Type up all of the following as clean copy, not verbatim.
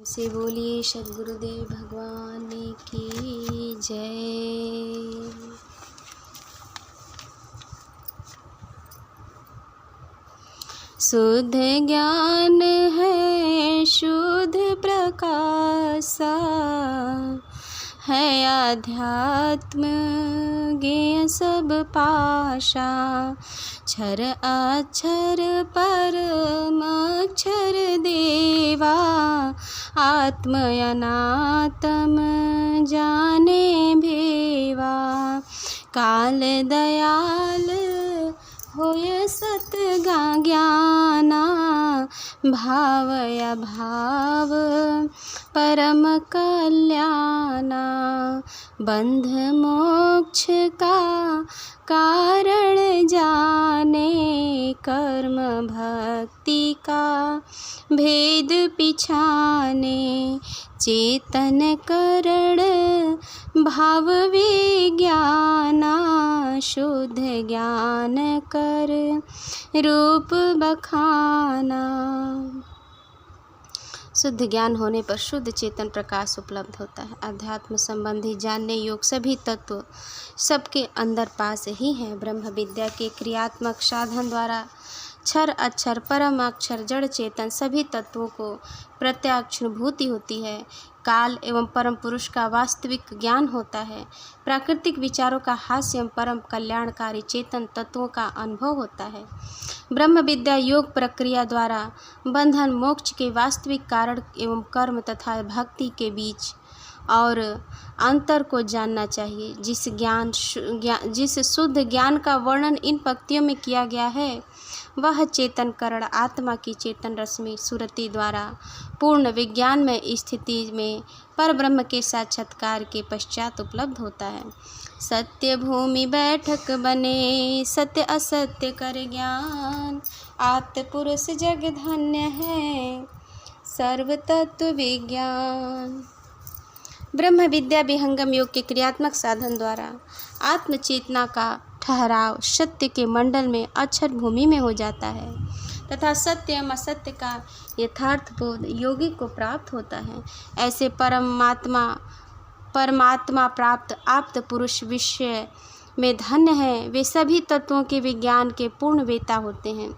से बोलिए सद्गुरुदेव भगवान की जय। शुद्ध ज्ञान है शुद्ध प्रकाशा, है आध्यात्म ज्ञेय सब पाशा। क्षर अक्षर परम अक्षर देवा, आत्म अनात्म जाने भेवा। काल दयाल होय सत ज्ञाना, भाव अभाव परम कल्याणा। बंध मोक्ष का कारण जाने, कर्म भक्ति का भेद पिछाने। चेतन करण भाव विज्ञाना, शुद्ध ज्ञान कर रूप बखाना। शुद्ध ज्ञान होने पर शुद्ध चेतन प्रकाश उपलब्ध होता है। अध्यात्म संबंधी जानने योग सभी तत्व सबके अंदर पास ही हैं। ब्रह्म विद्या के क्रियात्मक साधन द्वारा क्षर अक्षर परम अक्षर जड़ चेतन सभी तत्वों को प्रत्यक्षानुभूति होती है। काल एवं परम पुरुष का वास्तविक ज्ञान होता है। प्राकृतिक विचारों का हास्य एवं परम कल्याणकारी चेतन तत्वों का अनुभव होता है। ब्रह्म विद्या योग प्रक्रिया द्वारा बंधन मोक्ष के वास्तविक कारण एवं कर्म तथा भक्ति के बीच और अंतर को जानना चाहिए। जिस शुद्ध ज्ञान का वर्णन इन पंक्तियों में किया गया है, वह चेतन करण आत्मा की चेतन रश्मि सुरति द्वारा पूर्ण विज्ञान में स्थिति में पर ब्रह्म के साक्षात्कार के पश्चात उपलब्ध होता है। सत्य भूमि बैठक बने, सत्य असत्य कर ज्ञान। आत्म पुरुष जग धन्य है, सर्व तत्व विज्ञान। ब्रह्म विद्या विहंगम योग के क्रियात्मक साधन द्वारा आत्म चेतना का ठहराव सत्य के मंडल में अक्षर भूमि में हो जाता है तथा सत्य एवं असत्य का यथार्थ बोध योगी को प्राप्त होता है। ऐसे परमात्मा प्राप्त आप्त पुरुष विषय में धन्य है। वे सभी तत्वों के विज्ञान के पूर्ण वेता होते हैं।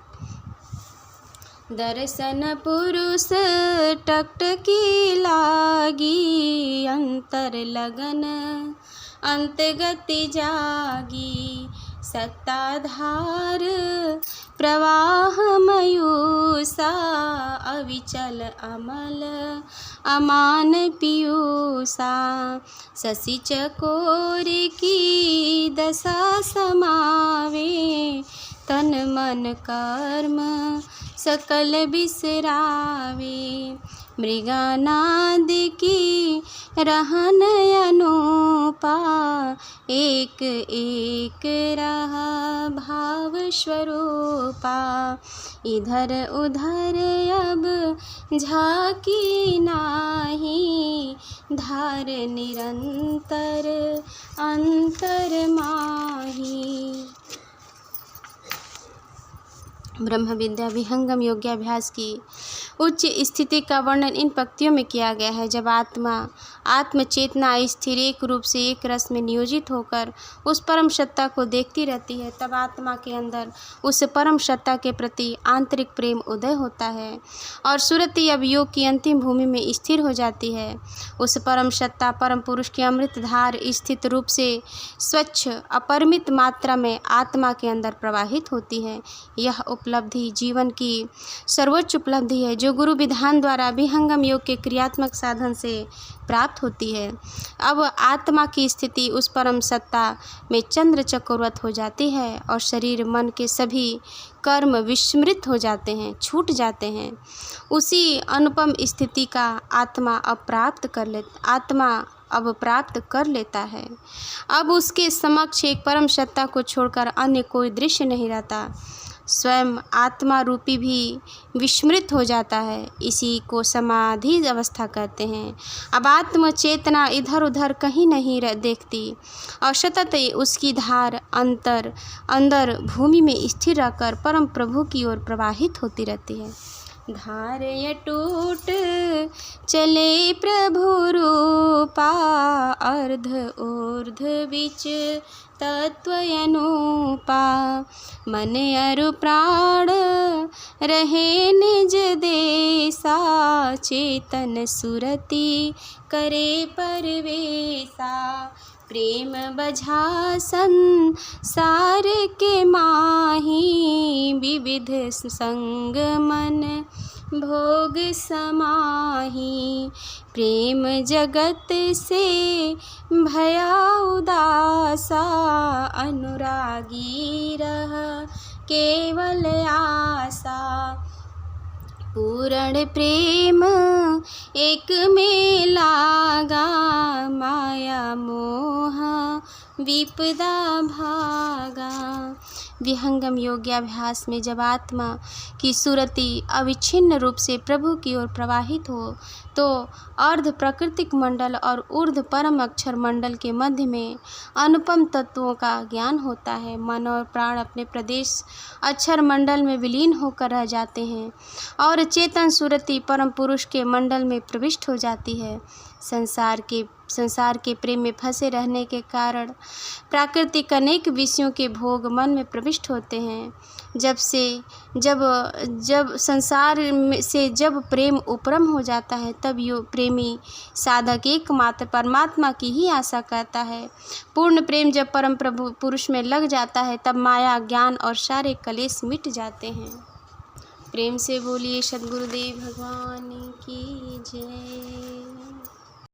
दर्शन पुरुष टकटकी लागी, अंतर लगन अंत गति जागी। सत्ताधार प्रवाह मयूसा, अविचल अमल अमान पीयूषा। शशि चकोर की दशा समावे, तन मन कर्म सकल बिसरावे। मृगानाद की रहन अनूपा, एक एक रहा भाव स्वरूपा। इधर उधर अब झाकी नाही, धार निरंतर अंतर माही। ब्रह्म विद्या विहंगम योगाभ्यास की उच्च स्थिति का वर्णन इन पंक्तियों में किया गया है। जब आत्म चेतना स्थिर एक रूप से एक रस में नियोजित होकर उस परम सत्ता को देखती रहती है, तब आत्मा के अंदर उस परम सत्ता के प्रति आंतरिक प्रेम उदय होता है और सुरति अब योग की अंतिम भूमि में स्थिर हो जाती है। उस परम सत्ता परम पुरुष की अमृत धार स्थित रूप से स्वच्छ अपरिमित मात्रा में आत्मा के अंदर प्रवाहित होती है। यह उपलब्धि जीवन की सर्वोच्च उपलब्धि है जो गुरु विधान द्वारा विहंगम योग के क्रियात्मक साधन से प्राप्त होती है। अब आत्मा की स्थिति उस परम सत्ता में चंद्र चक्रवत हो जाती है और शरीर मन के सभी कर्म विस्मृत हो जाते हैं, छूट जाते हैं। उसी अनुपम स्थिति का आत्मा अब प्राप्त कर लेता है। अब उसके समक्ष एक परम सत्ता को छोड़कर अन्य कोई दृश्य नहीं रहता। स्वयं आत्मा रूपी भी विस्मृत हो जाता है। इसी को समाधि अवस्था कहते हैं। अब आत्म चेतना इधर उधर कहीं नहीं देखती और सतत उसकी धार अंदर भूमि में स्थिर रहकर परम प्रभु की ओर प्रवाहित होती रहती है। धार अटूट चले प्रभु रूपा, अर्ध ऊर्ध बिच तत्व अनूपा। मन अरु प्राण रहे निज देसा, चेतन सुरति करे परवेसा। प्रेम बझा संसार के माही, विविध संग मन भोग समाही। प्रेम जगत से भया उदासा, अनुरागी रह केवल आसा। पूर्ण प्रेम एक में लागा, माया मोह विपदा भागा। विहंगम योग्याभ्यास में जब आत्मा की सुरति अविच्छिन्न रूप से प्रभु की ओर प्रवाहित हो, तो अर्ध प्राकृतिक मंडल और ऊर्ध्व परम अक्षर मंडल के मध्य में अनुपम तत्वों का ज्ञान होता है। मन और प्राण अपने प्रदेश अक्षर मंडल में विलीन होकर रह जाते हैं और चेतन सुरति परम पुरुष के मंडल में प्रविष्ट हो जाती है। संसार के प्रेम में फंसे रहने के कारण प्राकृतिक अनेक विषयों के भोग मन में प्रविष्ट होते हैं। जब संसार से जब प्रेम उपरम हो जाता है, तब यो प्रेमी साधक एकमात्र परमात्मा की ही आशा करता है। पूर्ण प्रेम जब परम प्रभु पुरुष में लग जाता है, तब माया ज्ञान और सारे कलेश मिट जाते हैं। प्रेम से बोलिए सद्गुरुदेव भगवान की जय।